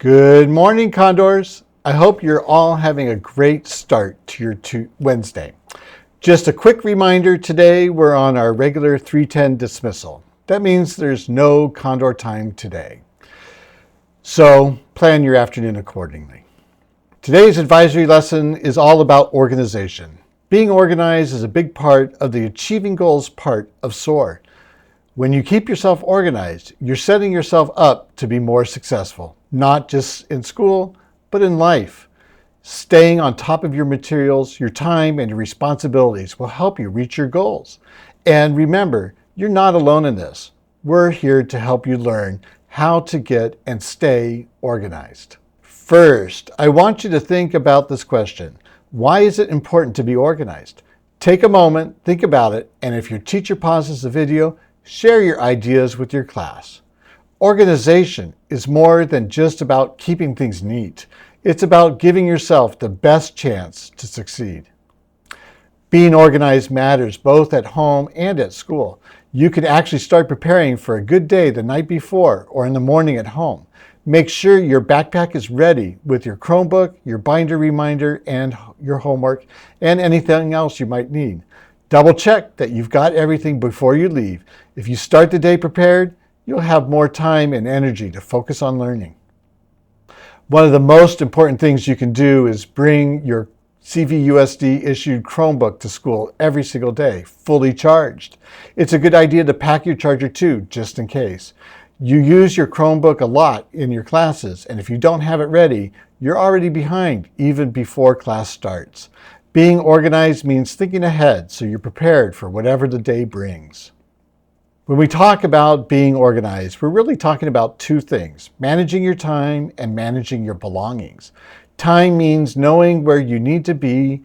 Good morning, Condors. I hope you're all having a great start to your Wednesday. Just a quick reminder, today we're on our regular 3:10 dismissal. That means there's no Condor time today. So plan your afternoon accordingly. Today's advisory lesson is all about organization. Being organized is a big part of the achieving goals part of SOAR. When you keep yourself organized, you're setting yourself up to be more successful, not just in school, but in life. Staying on top of your materials, your time, and your responsibilities will help you reach your goals. And remember, you're not alone in this. We're here to help you learn how to get and stay organized. First, I want you to think about this question. Why is it important to be organized? Take a moment, think about it, and if your teacher pauses the video, share your ideas with your class. Organization is more than just about keeping things neat. It's about giving yourself the best chance to succeed. Being organized matters both at home and at school. You can actually start preparing for a good day the night before or in the morning at home. Make sure your backpack is ready with your Chromebook, your binder reminder, and your homework, and anything else you might need. Double check that you've got everything before you leave. If you start the day prepared, you'll have more time and energy to focus on learning. One of the most important things you can do is bring your CVUSD issued Chromebook to school every single day, fully charged. It's a good idea to pack your charger too, just in case. You use your Chromebook a lot in your classes, and if you don't have it ready, you're already behind even before class starts. Being organized means thinking ahead so you're prepared for whatever the day brings. When we talk about being organized, we're really talking about two things: managing your time and managing your belongings. Time means knowing where you need to be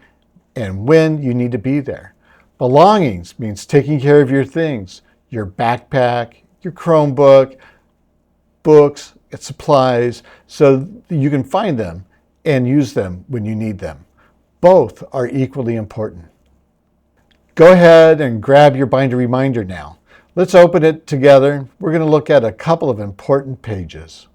and when you need to be there. Belongings means taking care of your things, your backpack, your Chromebook, books, and supplies, so you can find them and use them when you need them. Both are equally important. Go ahead and grab your binder reminder now. Let's open it together. We're going to look at a couple of important pages.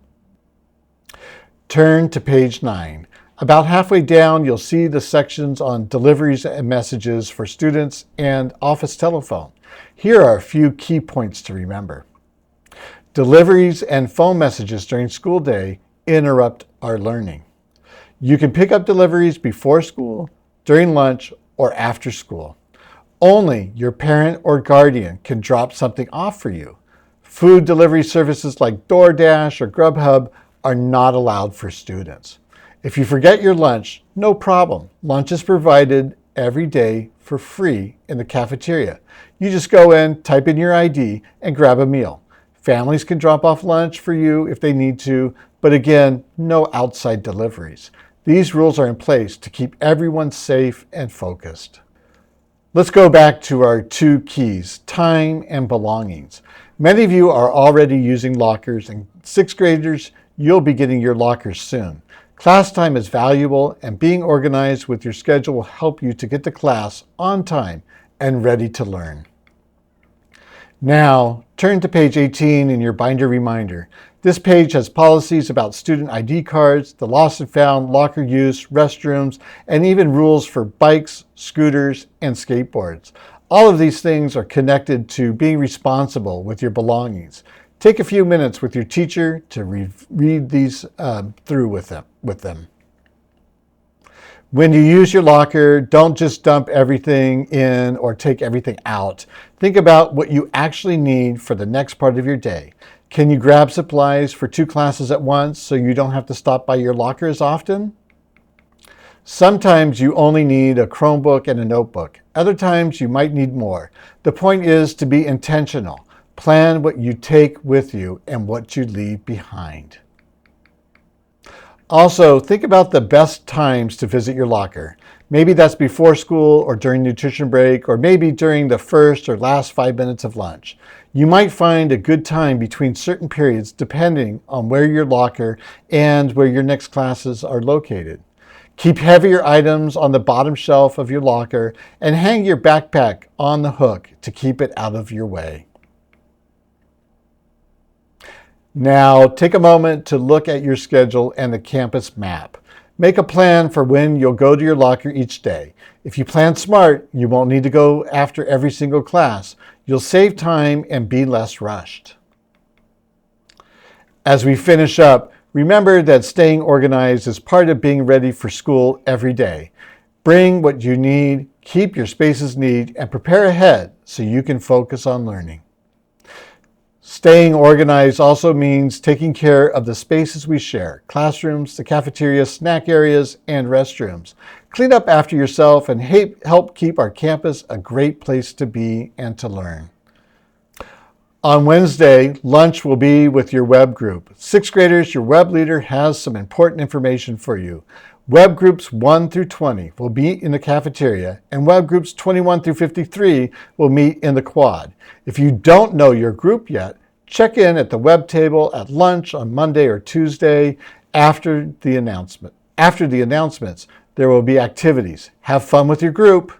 Turn to page 9. About halfway down, you'll see the sections on deliveries and messages for students and office telephone. Here are a few key points to remember. Deliveries and phone messages during school day interrupt our learning. You can pick up deliveries before school, during lunch, or after school. Only your parent or guardian can drop something off for you. Food delivery services like DoorDash or Grubhub are not allowed for students. If you forget your lunch, no problem. Lunch is provided every day for free in the cafeteria. You just go in, type in your ID, and grab a meal. Families can drop off lunch for you if they need to, but again, no outside deliveries. These rules are in place to keep everyone safe and focused. Let's go back to our two keys, time and belongings. Many of you are already using lockers, and sixth graders, you'll be getting your lockers soon. Class time is valuable, and being organized with your schedule will help you to get to class on time and ready to learn. Now, turn to page 18 in your binder reminder. This page has policies about student ID cards, the lost and found, locker use, restrooms, and even rules for bikes, scooters, and skateboards. All of these things are connected to being responsible with your belongings. Take a few minutes with your teacher to read these through with them. When you use your locker, don't just dump everything in or take everything out. Think about what you actually need for the next part of your day. Can you grab supplies for 2 classes at once so you don't have to stop by your locker as often? Sometimes you only need a Chromebook and a notebook. Other times you might need more. The point is to be intentional. Plan what you take with you and what you leave behind. Also, think about the best times to visit your locker. Maybe that's before school or during nutrition break, or maybe during the first or last 5 minutes of lunch. You might find a good time between certain periods depending on where your locker and where your next classes are located. Keep heavier items on the bottom shelf of your locker and hang your backpack on the hook to keep it out of your way. Now, take a moment to look at your schedule and the campus map. Make a plan for when you'll go to your locker each day. If you plan smart, you won't need to go after every single class. You'll save time and be less rushed. As we finish up, remember that staying organized is part of being ready for school every day. Bring what you need, keep your spaces neat, and prepare ahead so you can focus on learning. Staying organized also means taking care of the spaces we share: classrooms, the cafeteria, snack areas, and restrooms. Clean up after yourself and help keep our campus a great place to be and to learn. On Wednesday, lunch will be with your web group. Sixth graders, your web leader has some important information for you. Web groups 1 through 20 will meet in the cafeteria, and web groups 21 through 53 will meet in the quad. If you don't know your group yet, check in at the web table at lunch on Monday or Tuesday after the announcement. After the announcements, there will be activities. Have fun with your group.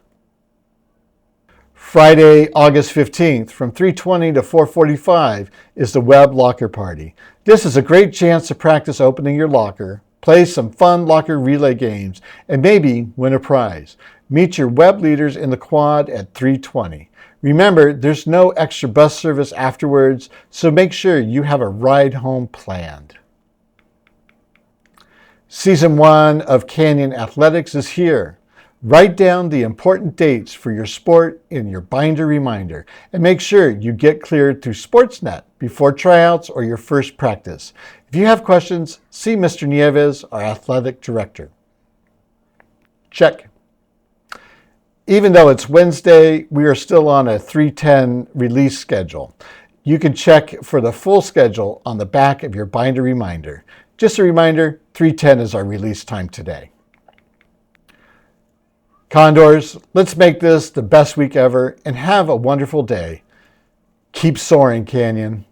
Friday, August 15th from 3:20 to 4:45 is the web locker party. This is a great chance to practice opening your locker, play some fun locker relay games, and maybe win a prize. Meet your web leaders in the quad at 3:20. Remember, there's no extra bus service afterwards, so make sure you have a ride home planned. Season 1 of Canyon Athletics is here. Write down the important dates for your sport in your binder reminder, and make sure you get cleared through Sportsnet before tryouts or your first practice. If you have questions, see Mr. Nieves, our athletic director. Check. Even though it's Wednesday, we are still on a 3:10 release schedule. You can check for the full schedule on the back of your binder reminder. Just a reminder, 3:10 is our release time today. Condors, let's make this the best week ever and have a wonderful day. Keep soaring, Canyon.